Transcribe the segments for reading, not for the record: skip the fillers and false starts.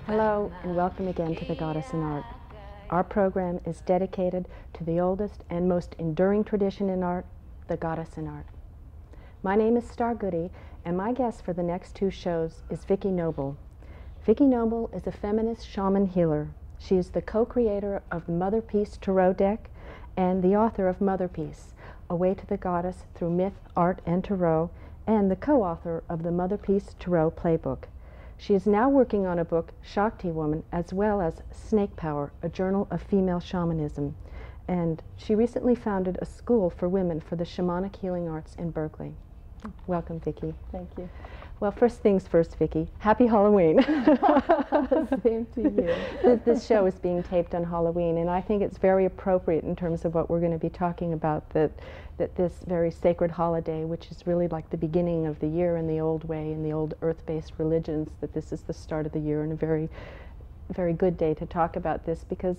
Hello and welcome again to The Goddess in Art. Our program is dedicated to the oldest and most enduring tradition in art, the Goddess in Art. My name is Star Goody, and my guest for the next two shows is Vicki Noble. Vicki Noble is a feminist shaman healer. She is the co-creator of the Motherpeace Tarot Deck and the author of Motherpeace, A Way to the Goddess Through Myth, Art, and Tarot, and the co-author of the Motherpeace Tarot Playbook. She is now working on a book, Shakti Woman, as well as Snake Power, a journal of female shamanism. And she recently founded a school for women for the Shamanic Healing arts in Berkeley. Welcome, Vicki. Thank you. Well, first things first, Vicki. Happy Halloween. Same to you. This show is being taped on Halloween, and I think it's very appropriate in terms of what we're going to be talking about, that this very sacred holiday, which is really like the beginning of the year in the old way, in the old earth-based religions, that this is the start of the year and a very, very good day to talk about this, because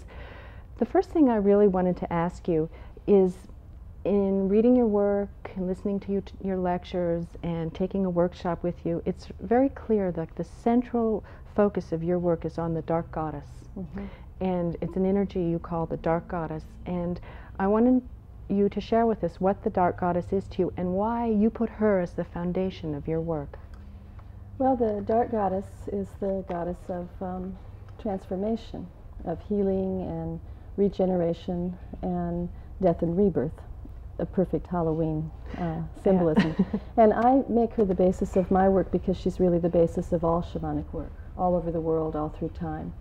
the first thing I really wanted to ask you is, in reading your work and listening to your lectures and taking a workshop with you, it's very clear that the central focus of your work is on the dark goddess. Mm-hmm. And it's an energy you call the dark goddess. And I wanted you to share with us what the dark goddess is to you and why you put her as the foundation of your work. Well, the dark goddess is the goddess of transformation, of healing and regeneration and death and rebirth. A perfect Halloween symbolism. And I make her the basis of my work because she's really the basis of all shamanic work, all over the world, all through time.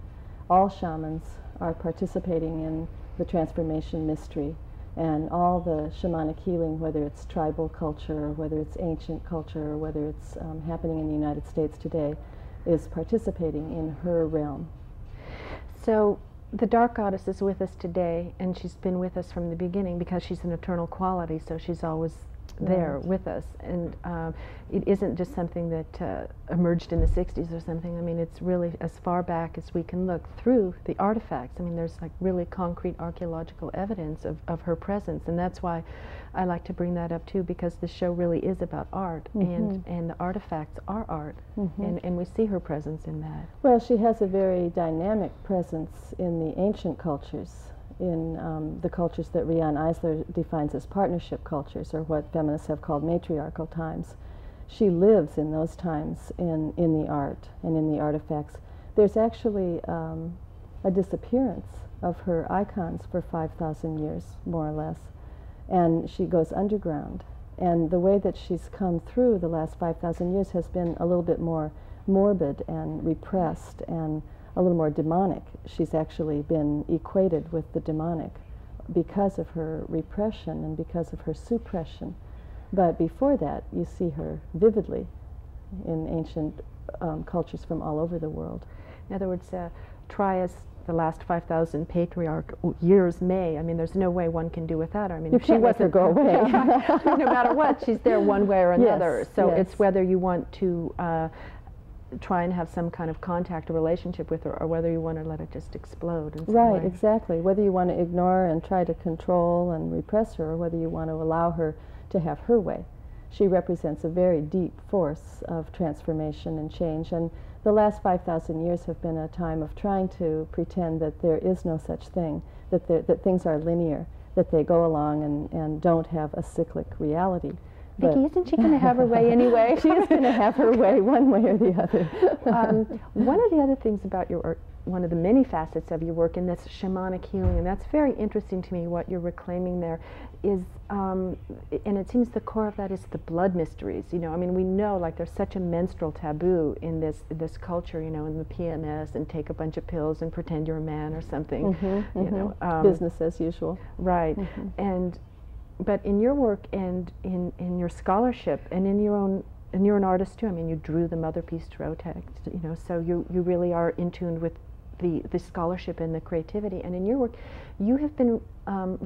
All shamans are participating in the transformation mystery, and all the shamanic healing, whether it's tribal culture, or whether it's ancient culture, or whether it's happening in the United States today, is participating in her realm. So the dark goddess is with us today, and she's been with us from the beginning because she's an eternal quality, so she's always there with us. And it isn't just something that emerged in the 60s or something. I mean, it's really as far back as we can look through the artifacts. I mean, there's like really concrete archaeological evidence of her presence, and that's why I like to bring that up too, because the show really is about art, mm-hmm. and the artifacts are art, mm-hmm. and we see her presence in that. Well, she has a very dynamic presence in the ancient cultures, in the cultures that Riane Eisler defines as partnership cultures, or what feminists have called matriarchal times. She lives in those times in the art and in the artifacts. There's actually a disappearance of her icons for 5,000 years, more or less. And she goes underground. And the way that she's come through the last 5,000 years has been a little bit more morbid and repressed and a little more demonic. She's actually been equated with the demonic because of her repression and because of her suppression. But before that, you see her vividly in ancient cultures from all over the world. In other words, try as the last 5,000 patriarch years may. I mean, there's no way one can do without her. I mean, if she wasn't go away. No matter what, she's there one way or another. Yes, so yes. It's whether you want to try and have some kind of contact or relationship with her, or whether you want to let it just explode. In some right, way. Exactly. Whether you want to ignore and try to control and repress her, or whether you want to allow her to have her way. She represents a very deep force of transformation and change, and the last 5,000 years have been a time of trying to pretend that there is no such thing, that things are linear, that they go along and don't have a cyclic reality. Vicki, isn't she going to have her way anyway? She is going to have her way one way or the other. One of the other things about your work, one of the many facets of your work in this shamanic healing, and that's very interesting to me, what you're reclaiming there, is, and it seems the core of that is the blood mysteries. You know, I mean, we know like there's such a menstrual taboo in this culture, you know, in the PMS, and take a bunch of pills and pretend you're a man or something. Mm-hmm, you know, business as usual. Right. Mm-hmm. But in your work and in your scholarship and in your own, and you're an artist too. I mean, you drew the Motherpeace Tarot Deck, you know, so you really are in tune with the scholarship and the creativity. And in your work, you have been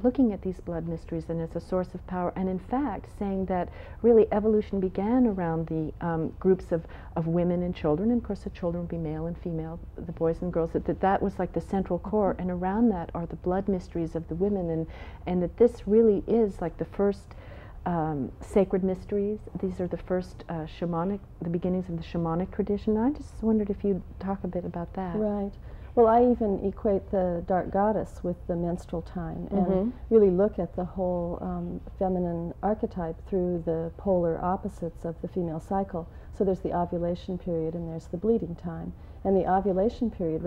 looking at these blood mysteries and as a source of power, and in fact saying that really evolution began around the groups of women and children, and of course the children would be male and female, the boys and girls, that was like the central core, and around that are the blood mysteries of the women, and that this really is like the first sacred mysteries. These are the first the beginnings of the shamanic tradition. I just wondered if you'd talk a bit about that. Right. Well, I even equate the dark goddess with the menstrual time and really look at the whole feminine archetype through the polar opposites of the female cycle. So there's the ovulation period and there's the bleeding time. And the ovulation period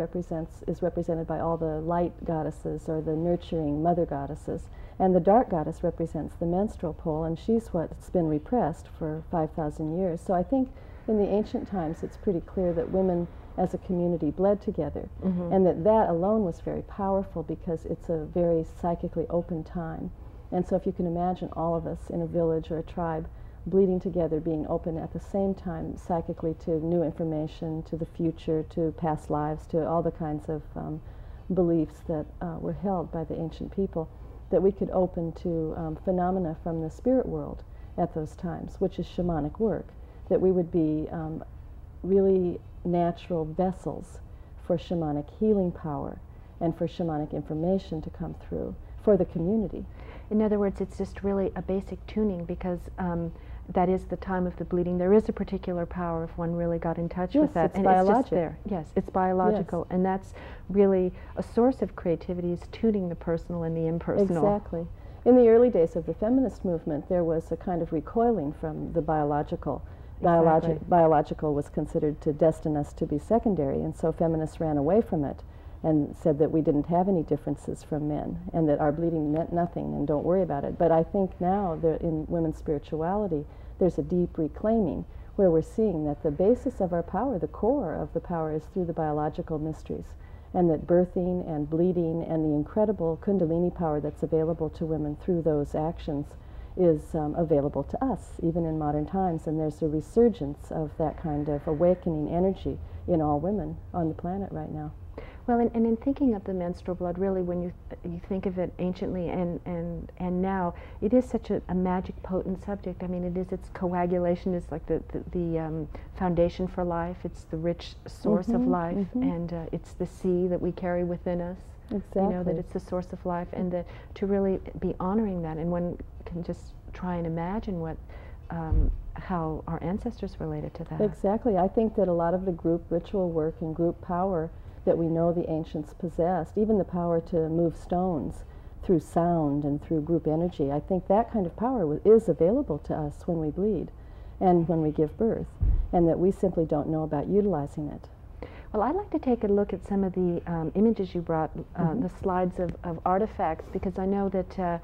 is represented by all the light goddesses or the nurturing mother goddesses. And the dark goddess represents the menstrual pole, and she's what's been repressed for 5,000 years. So I think in the ancient times it's pretty clear that women as a community bled together, and that alone was very powerful because it's a very psychically open time. And so if you can imagine all of us in a village or a tribe bleeding together, being open at the same time psychically to new information, to the future, to past lives, to all the kinds of beliefs that were held by the ancient people, that we could open to phenomena from the spirit world at those times, which is shamanic work, that we would be really natural vessels for shamanic healing power and for shamanic information to come through for the community. In other words, it's just really a basic tuning because that is the time of the bleeding. There is a particular power if one really got in touch with that. It's biological. It's just there. Yes, it's biological. Yes. And that's really a source of creativity, is tuning the personal and the impersonal. Exactly. In the early days of the feminist movement, there was a kind of recoiling from the biological. Exactly. Biological was considered to destine us to be secondary, and so feminists ran away from it and said that we didn't have any differences from men and that our bleeding meant nothing and don't worry about it. But I think now that in women's spirituality there's a deep reclaiming where we're seeing that the basis of our power, the core of the power, is through the biological mysteries, and that birthing and bleeding and the incredible kundalini power that's available to women through those actions is available to us, even in modern times, and there's a resurgence of that kind of awakening energy in all women on the planet right now. Well, and in thinking of the menstrual blood, really, when you think of it anciently and now, it is such a magic, potent subject. I mean, its coagulation is like the foundation for life. It's the rich source of life, and it's the sea that we carry within us. Exactly. You know, that it's the source of life, and to really be honoring that, and one can just try and imagine what how our ancestors related to that. Exactly. I think that a lot of the group ritual work and group power that we know the ancients possessed, even the power to move stones through sound and through group energy, I think that kind of power is available to us when we bleed and when we give birth, and that we simply don't know about utilizing it. Well, I'd like to take a look at some of the images you brought, the slides of artifacts, because I know that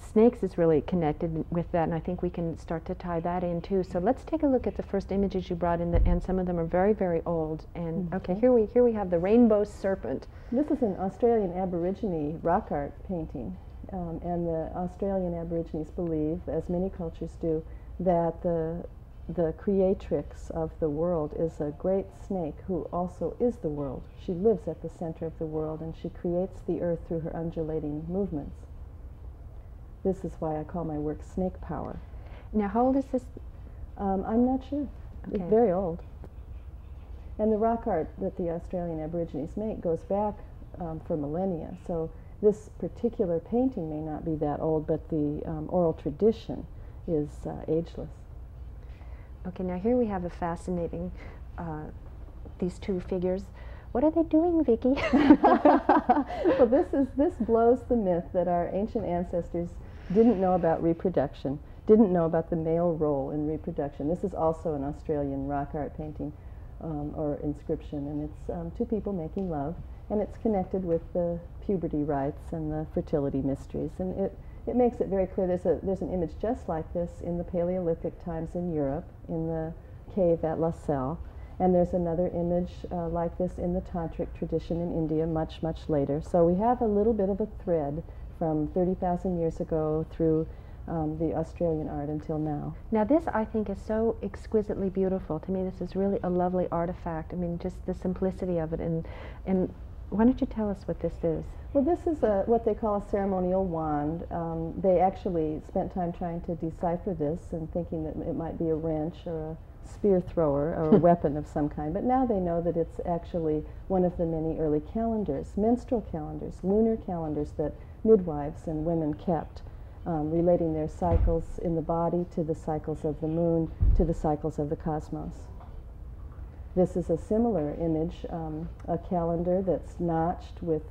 snakes is really connected with that, and I think we can start to tie that in too. So let's take a look at the first images you brought in, and some of them are very, very old. And okay, here we have the rainbow serpent. This is an Australian Aborigine rock art painting, and the Australian Aborigines believe, as many cultures do, that the creatrix of the world is a great snake who also is the world. She lives at the center of the world, and she creates the earth through her undulating movements. This is why I call my work snake power. Now, how old is this? I'm not sure. Okay. It's very old. And the rock art that the Australian Aborigines make goes back for millennia. So this particular painting may not be that old, but the oral tradition is ageless. Okay, now here we have a fascinating, these two figures. What are they doing, Vicki? Well, this blows the myth that our ancient ancestors didn't know about reproduction, didn't know about the male role in reproduction. This is also an Australian rock art painting or inscription, and it's two people making love, and it's connected with the puberty rites and the fertility mysteries, and it makes it very clear. There's an image just like this in the Paleolithic times in Europe, in the cave at La Salle, and there's another image like this in the Tantric tradition in India much, much later. So we have a little bit of a thread from 30,000 years ago through the Australian art until now. Now this, I think, is so exquisitely beautiful. To me, this is really a lovely artifact. I mean, just the simplicity of it. And why don't you tell us what this is? Well, this is what they call a ceremonial wand. They actually spent time trying to decipher this and thinking that it might be a wrench or a spear thrower or a weapon of some kind, but now they know that it's actually one of the many early calendars, menstrual calendars, lunar calendars that midwives and women kept relating their cycles in the body to the cycles of the moon, to the cycles of the cosmos. This is a similar image, a calendar that's notched with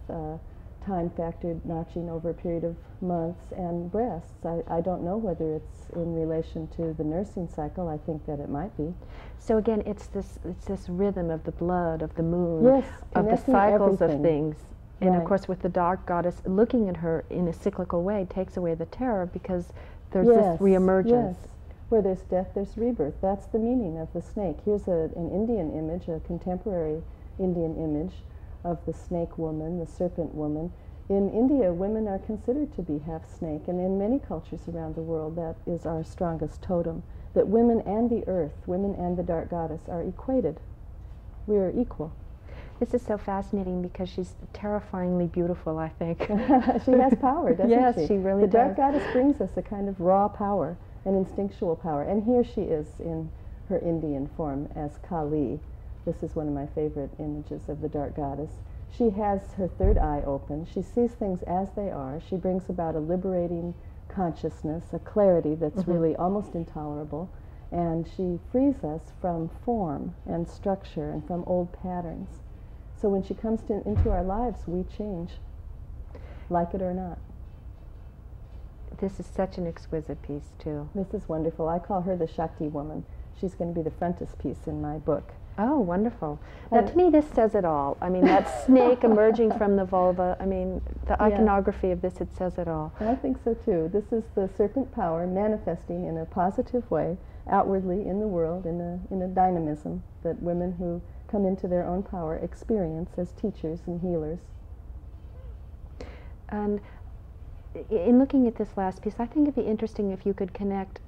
time-factored notching over a period of months, and breasts. I don't know whether it's in relation to the nursing cycle. I think that it might be. So again, it's this rhythm of the blood, of the moon, yes, of the cycles everything. of things. And right. of course, with the dark goddess, looking at her in a cyclical way takes away the terror, because there's yes, this reemergence. Yes. Where there's death, there's rebirth. That's the meaning of the snake. Here's an Indian image, a contemporary Indian image of the snake woman, the serpent woman. In India, women are considered to be half snake, and in many cultures around the world, that is our strongest totem, that women and the earth, women and the dark goddess are equated. We are equal. This is so fascinating because she's terrifyingly beautiful, I think. She has power, doesn't yes, she? She really does. The dark goddess brings us a kind of raw power, an instinctual power, and here she is in her Indian form as Kali. This is one of my favorite images of the dark goddess. She has her third eye open. She sees things as they are. She brings about a liberating consciousness, a clarity that's really almost intolerable, and she frees us from form and structure and from old patterns. So when she comes into our lives, we change, like it or not. This is such an exquisite piece, too. This is wonderful. I call her the Shakti Woman. She's going to be the frontispiece in my book. Oh, wonderful. Now, to me, this says it all. I mean, that snake emerging from the vulva, I mean, the iconography of this, it says it all. I think so, too. This is the serpent power manifesting in a positive way, outwardly in the world, in a dynamism that women who come into their own power experience as teachers and healers. And in looking at this last piece, I think it'd be interesting if you could connect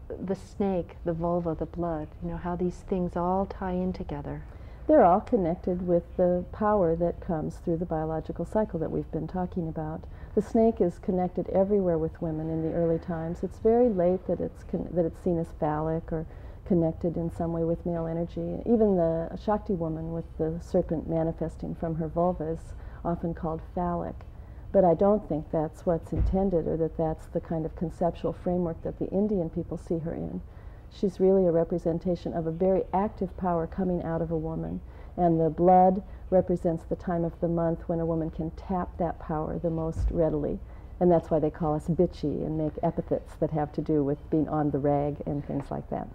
the snake, the vulva, the blood, you know, how these things all tie in together. They're all connected with the power that comes through the biological cycle that we've been talking about. The snake is connected everywhere with women in the early times. It's very late that it's seen as phallic or connected in some way with male energy. Even the Shakti woman with the serpent manifesting from her vulva is often called phallic. But I don't think that's what's intended, or that that's the kind of conceptual framework that the Indian people see her in. She's really a representation of a very active power coming out of a woman. And the blood represents the time of the month when a woman can tap that power the most readily. And that's why they call us bitchy and make epithets that have to do with being on the rag and things like that.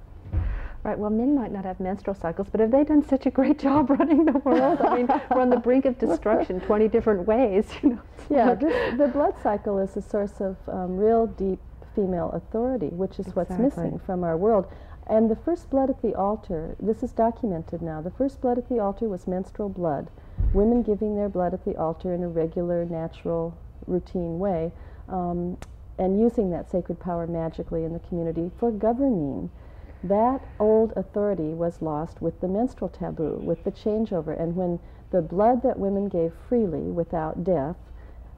Right, well, men might not have menstrual cycles, but have they done such a great job running the world? I mean, we're on the brink of destruction 20 different ways, you know. Yeah, the blood cycle is a source of real deep female authority, which is what's missing from our world. And the first blood at the altar, this is documented now, the first blood at the altar was menstrual blood. Women giving their blood at the altar in a regular, natural, routine way, and using that sacred power magically in the community for governing. That old authority was lost with the menstrual taboo, with the changeover. And when the blood that women gave freely without death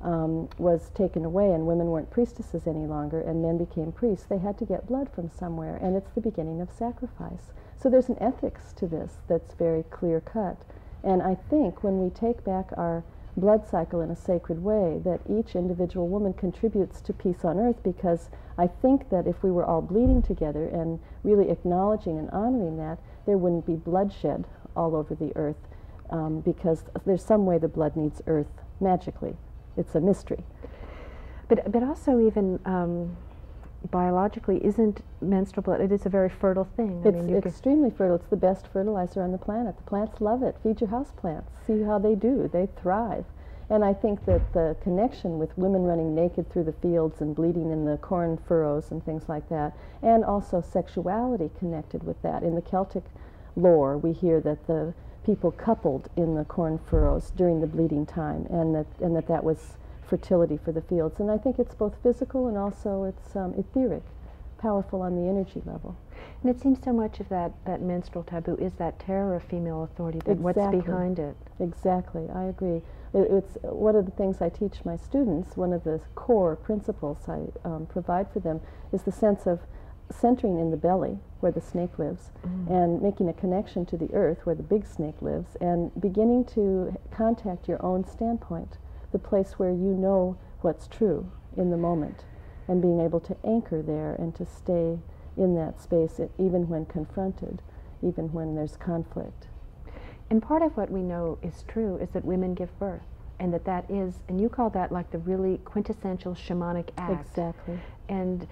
was taken away, and women weren't priestesses any longer and men became priests, they had to get blood from somewhere, and it's the beginning of sacrifice. So there's an ethics to this that's very clear cut. And I think when we take back our blood cycle in a sacred way, that each individual woman contributes to peace on earth, because I think that if we were all bleeding together and really acknowledging and honoring that, there wouldn't be bloodshed all over the earth, because there's some way the blood needs earth magically. It's a mystery. But also even biologically, isn't menstrual blood, it is a very fertile thing. It's extremely fertile. It's the best fertilizer on the planet. The plants love it. Feed your house plants. See how they do. They thrive. And I think that the connection with women running naked through the fields and bleeding in the corn furrows and things like that, and also sexuality connected with that. In the Celtic lore, we hear that the people coupled in the corn furrows during the bleeding time, and that was fertility for the fields. And I think it's both physical and also it's etheric, powerful on the energy level. And it seems so much of that menstrual taboo is that terror of female authority, that what's behind it. Exactly, I agree. It's one of the things I teach my students. One of the core principles I provide for them is the sense of centering in the belly, where the snake lives, and making a connection to the earth, where the big snake lives, and beginning to contact your own standpoint, the place where you know what's true in the moment. and being able to anchor there and to stay in that space even when confronted, even when there's conflict. And part of what we know is true is that women give birth, and that is, and you call that like the really quintessential shamanic act. Exactly. And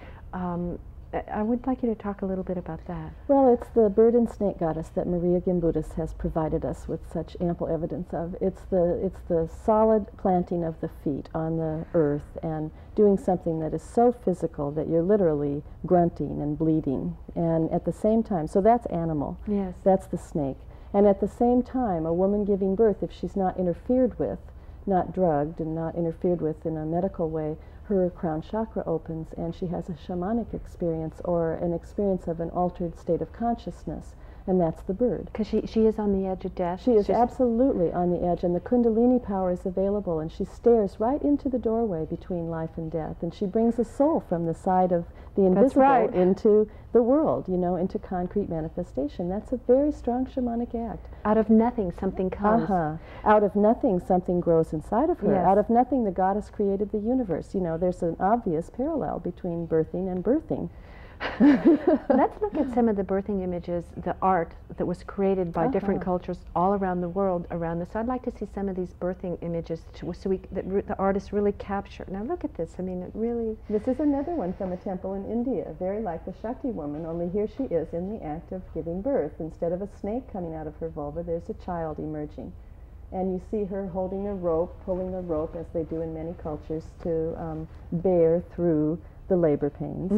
I would like you to talk a little bit about that. Well, it's the bird and snake goddess that Maria Gimbutas has provided us with such ample evidence of. It's the solid planting of the feet on the earth and doing something that is so physical that you're literally grunting and bleeding. And at the same time, so that's animal. Yes. That's the snake. And at the same time, a woman giving birth, if she's not interfered with, not drugged and not interfered with in a medical way, her crown chakra opens and she has a shamanic experience or an experience of an altered state of consciousness, and that's the bird. Because she is on the edge of death. She is absolutely on the edge, and the Kundalini power is available, and she stares right into the doorway between life and death, and she brings a soul from the side of the invisible into the world, into concrete manifestation. That's a very strong shamanic act. Out of nothing, something comes. Out of nothing, something grows inside of her. Yes. Out of nothing, the goddess created the universe. There's an obvious parallel between birthing and birthing. Let's look at some of the birthing images, the art that was created by different cultures all around the world around this. So I'd like to see some of these birthing images so that the artists really capture. Now look at this. I mean, it really... This is another one from a temple in India, very like the Shakti Woman, only here she is in the act of giving birth. Instead of a snake coming out of her vulva, there's a child emerging. And you see her holding a rope, pulling a rope, as they do in many cultures, to bear through the labor pains.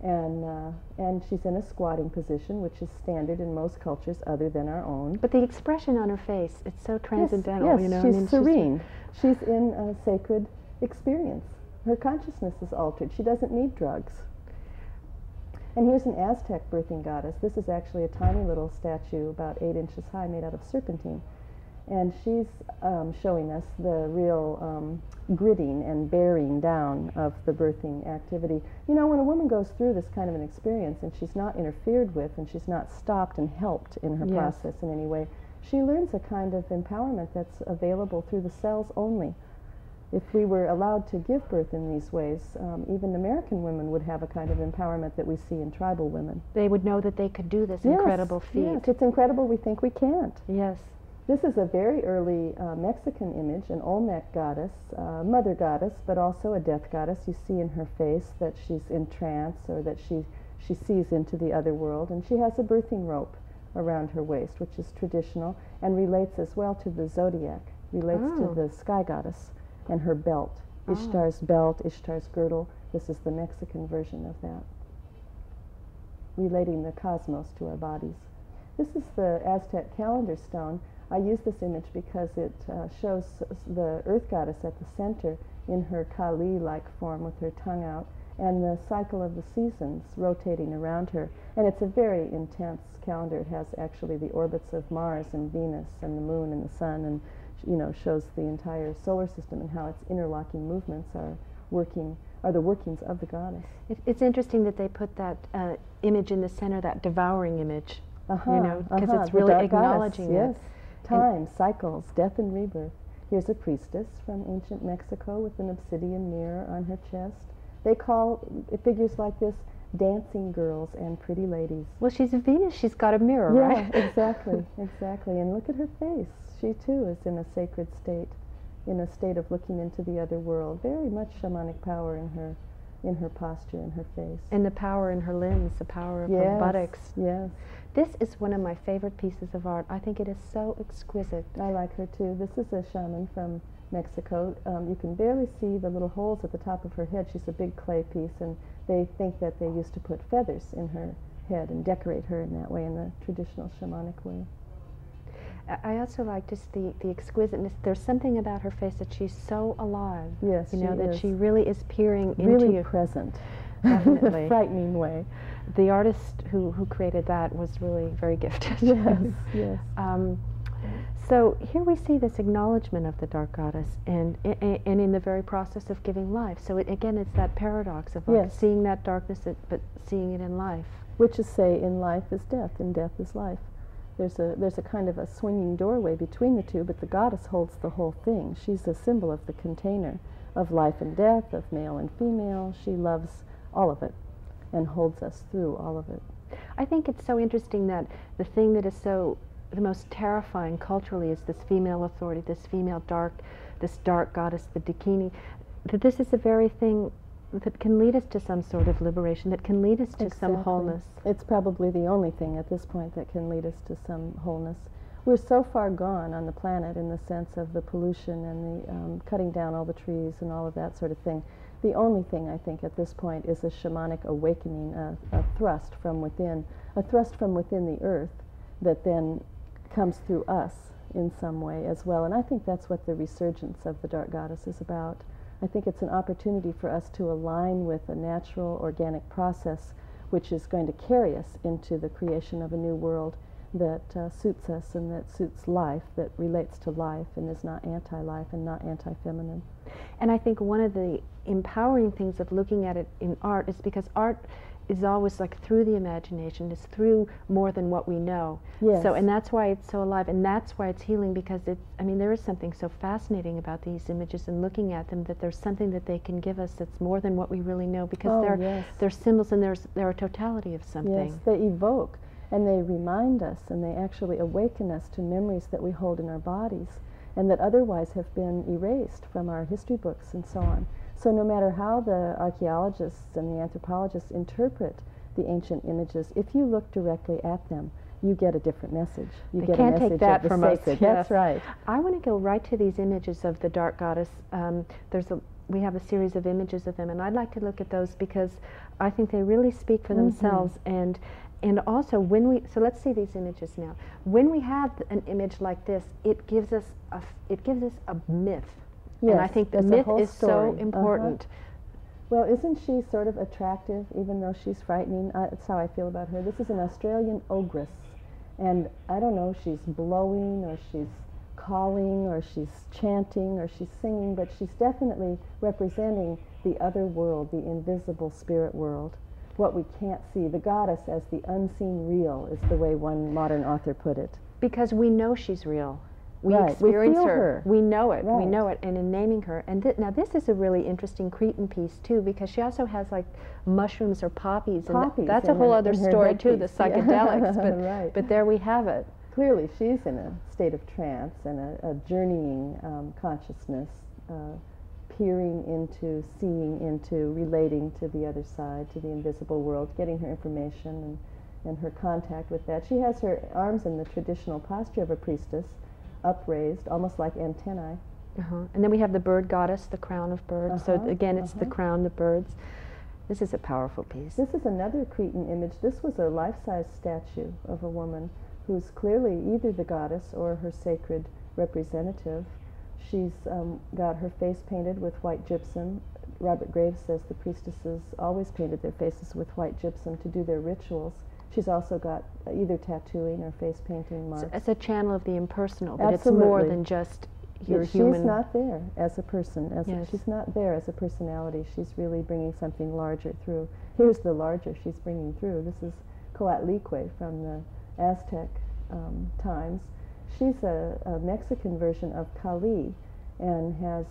And she's in a squatting position, which is standard in most cultures other than our own. But the expression on her face, it's so transcendental. Yes, she's serene. She's in a sacred experience. Her consciousness is altered. She doesn't need drugs. And here's an Aztec birthing goddess. This is actually a tiny little statue about 8 inches high made out of serpentine. And she's showing us the real gritting and bearing down of the birthing activity. When a woman goes through this kind of an experience and she's not interfered with and she's not stopped and helped in her process in any way, she learns a kind of empowerment that's available through the cells only. If we were allowed to give birth in these ways, even American women would have a kind of empowerment that we see in tribal women. They would know that they could do this incredible feat. Yes, it's incredible. We think we can't. Yes. This is a very early Mexican image, an Olmec goddess, mother goddess, but also a death goddess. You see in her face that she's in trance or that she sees into the other world. And she has a birthing rope around her waist, which is traditional and relates as well to the zodiac, relates to the sky goddess and her belt. Ishtar's belt, Ishtar's girdle. This is the Mexican version of that, relating the cosmos to our bodies. This is the Aztec calendar stone. I use this image because it shows the earth goddess at the center in her Kali-like form with her tongue out, and the cycle of the seasons rotating around her. And it's a very intense calendar. It has actually the orbits of Mars and Venus and the moon and the sun, and shows the entire solar system and how its interlocking movements are the workings of the goddess. It's interesting that they put that image in the center, that devouring image, because it's really acknowledging it. Time, cycles, death and rebirth. Here's a priestess from ancient Mexico with an obsidian mirror on her chest. They call figures like this dancing girls and pretty ladies. Well, she's a Venus. She's got a mirror, right? Yeah, exactly, exactly. And look at her face. She too is in a sacred state, in a state of looking into the other world. Very much shamanic power in her posture, in her face. And the power in her limbs, the power of her buttocks. Yes. This is one of my favorite pieces of art. I think it is so exquisite. I like her too. This is a shaman from Mexico. You can barely see the little holes at the top of her head. She's a big clay piece, and they think that they used to put feathers in her head and decorate her in that way, in the traditional shamanic way. I also like just the exquisiteness. There's something about her face that she's so alive. Yes, that she really is peering into really you. Present. Definitely. In a frightening way. The artist who created that was really very gifted. Yes, yes. So here we see this acknowledgement of the dark goddess, and in the very process of giving life. So again, it's that paradox of seeing that darkness, but seeing it in life. Which is, say, in life is death, and death is life. There's a kind of a swinging doorway between the two, but the goddess holds the whole thing. She's a symbol of the container of life and death, of male and female. She loves all of it and holds us through all of it. I think it's so interesting that the thing that is so the most terrifying culturally is this female authority, this dark goddess, the Dakini, that this is the very thing that can lead us to some sort of liberation, that can lead us to some wholeness. It's probably the only thing at this point that can lead us to some wholeness. We're so far gone on the planet in the sense of the pollution and the cutting down all the trees and all of that sort of thing. The only thing I think at this point is a shamanic awakening, a thrust from within the earth that then comes through us in some way as well. And I think that's what the resurgence of the Dark Goddess is about. I think it's an opportunity for us to align with a natural, organic process which is going to carry us into the creation of a new world that suits us and that suits life, that relates to life and is not anti-life and not anti-feminine. And I think one of the empowering things of looking at it in art is because art is always like through the imagination, it's through more than what we know. Yes. So, and that's why it's so alive, and that's why it's healing, because there is something so fascinating about these images and looking at them, that there's something that they can give us that's more than what we really know, because they're symbols and they're a totality of something. Yes, they evoke and they remind us and they actually awaken us to memories that we hold in our bodies and that otherwise have been erased from our history books and so on. So no matter how the archaeologists and the anthropologists interpret the ancient images, if you look directly at them, you get a different message. You get a message take that of the from sacred. us. That's right. I want to go right to these images of the Dark Goddess. We have a series of images of them, and I'd like to look at those because I think they really speak for themselves. And also, so let's see these images now. When we have an image like this, it gives us a myth. Yes, and I think the myth is so important. Well, isn't she sort of attractive, even though she's frightening? That's how I feel about her. This is an Australian ogress, and I don't know, she's blowing, or she's calling, or she's chanting, or she's singing, but she's definitely representing the other world, the invisible spirit world, what we can't see. The goddess as the unseen real is the way one modern author put it. Because we know she's real. We right. experience we feel her. We know it. Right. We know it. And in naming her, and now this is a really interesting Cretan piece too, because she also has like mushrooms or poppies, and that's a whole other story too, the psychedelics. But right. But there we have it. Clearly, she's in a state of trance and a journeying consciousness, peering into, seeing into, relating to the other side, to the invisible world, getting her information and her contact with that. She has her arms in the traditional posture of a priestess, upraised, almost like antennae. And then we have the bird goddess, the crown of birds. So again, it's the crown, the birds. This is a powerful piece. This is another Cretan image. This was a life-size statue of a woman who's clearly either the goddess or her sacred representative. She's got her face painted with white gypsum. Robert Graves says the priestesses always painted their faces with white gypsum to do their rituals. She's also got either tattooing or face painting marks. So it's a channel of the impersonal, but Absolutely. it's more than just your human. She's not there as a person. Yes. She's not there as a personality. She's really bringing something larger through. Here's the larger she's bringing through. This is Coatlicue from the Aztec times. She's a Mexican version of Kali, and has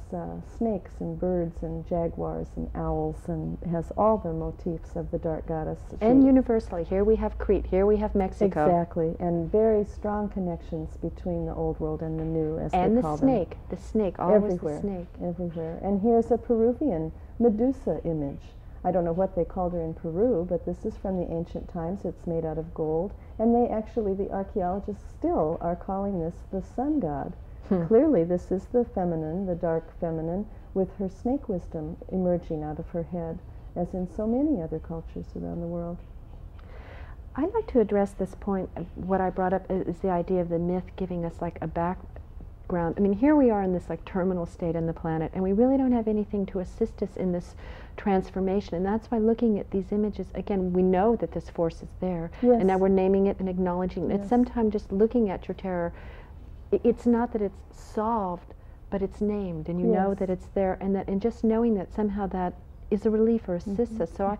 snakes and birds and jaguars and owls, and has all the motifs of the Dark Goddess. And universally, here we have Crete, here we have Mexico. Exactly, and very strong connections between the old world and the new, as they call them. And the snake, always everywhere, the snake. Everywhere. And here's a Peruvian Medusa image. I don't know what they called her in Peru, but this is from the ancient times. It's made out of gold, and they actually, the archaeologists still are calling this the sun god. Clearly, this is the feminine, the dark feminine, with her snake wisdom emerging out of her head, as in so many other cultures around the world. I'd like to address this point. What I brought up is the idea of the myth giving us like a background. I mean, here we are in this like terminal state on the planet, and we really don't have anything to assist us in this transformation. And that's why looking at these images, again, we know that this force is there, and now we're naming it and acknowledging it. Sometimes just looking at your terror, it's not that it's solved, but it's named, and you know that it's there, and just knowing that somehow that is a relief or assists us. So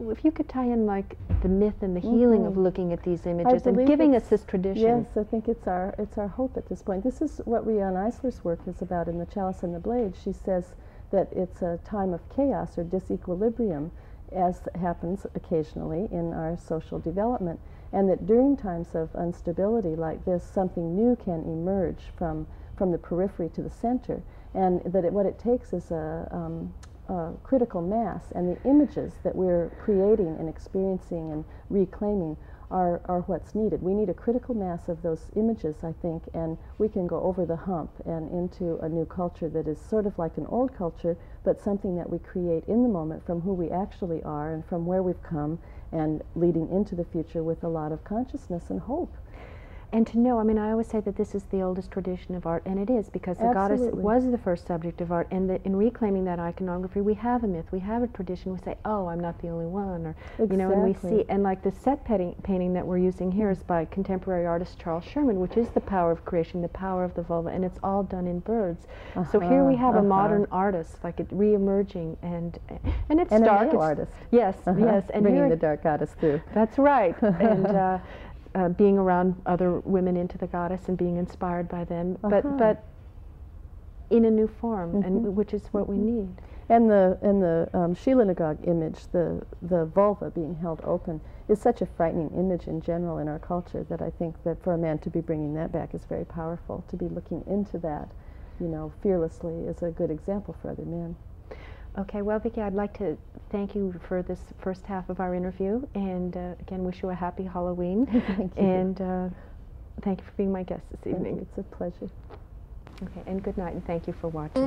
if you could tie in like the myth and the healing of looking at these images and giving us this tradition. Yes, I think it's our hope at this point. This is what Riane Eisler's work is about in The Chalice and the Blade. She says that it's a time of chaos or disequilibrium, as happens occasionally in our social development, and that during times of instability like this, something new can emerge from the periphery to the center, and that what it takes is a critical mass, and the images that we're creating and experiencing and reclaiming are what's needed. We need a critical mass of those images, I think, and we can go over the hump and into a new culture that is sort of like an old culture, but something that we create in the moment from who we actually are and from where we've come, and leading into the future with a lot of consciousness and hope. And to know, I mean, I always say that this is the oldest tradition of art, and it is, because the goddess was the first subject of art, and in reclaiming that iconography, we have a myth, we have a tradition. We say, oh, I'm not the only one, or, you know, and we see, and like the set painting that we're using here is by contemporary artist Charles Sherman, which is the power of creation, the power of the vulva, and it's all done in birds. So here we have a modern artist, like it re-emerging, and it's and dark. A male artist. Yes, yes. And bringing the dark goddess through. That's right. And being around other women into the goddess and being inspired by them, but in a new form, and which is what we need. And the Shilanagog image, the vulva being held open, is such a frightening image in general in our culture that I think that for a man to be bringing that back is very powerful. To be looking into that, you know, fearlessly is a good example for other men. Okay, well, Vicki, I'd like to thank you for this first half of our interview, and again, wish you a happy Halloween. Thank you. And thank you for being my guest this evening. It's a pleasure. Okay, and good night, and thank you for watching.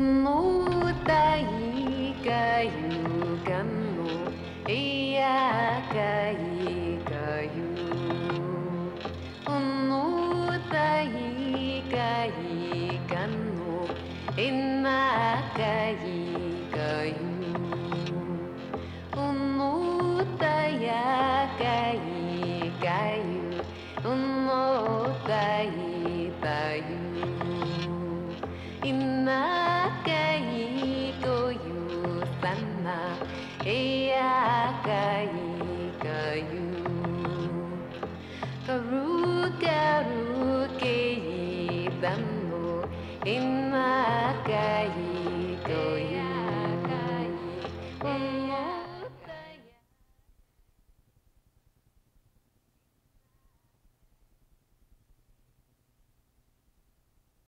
Inna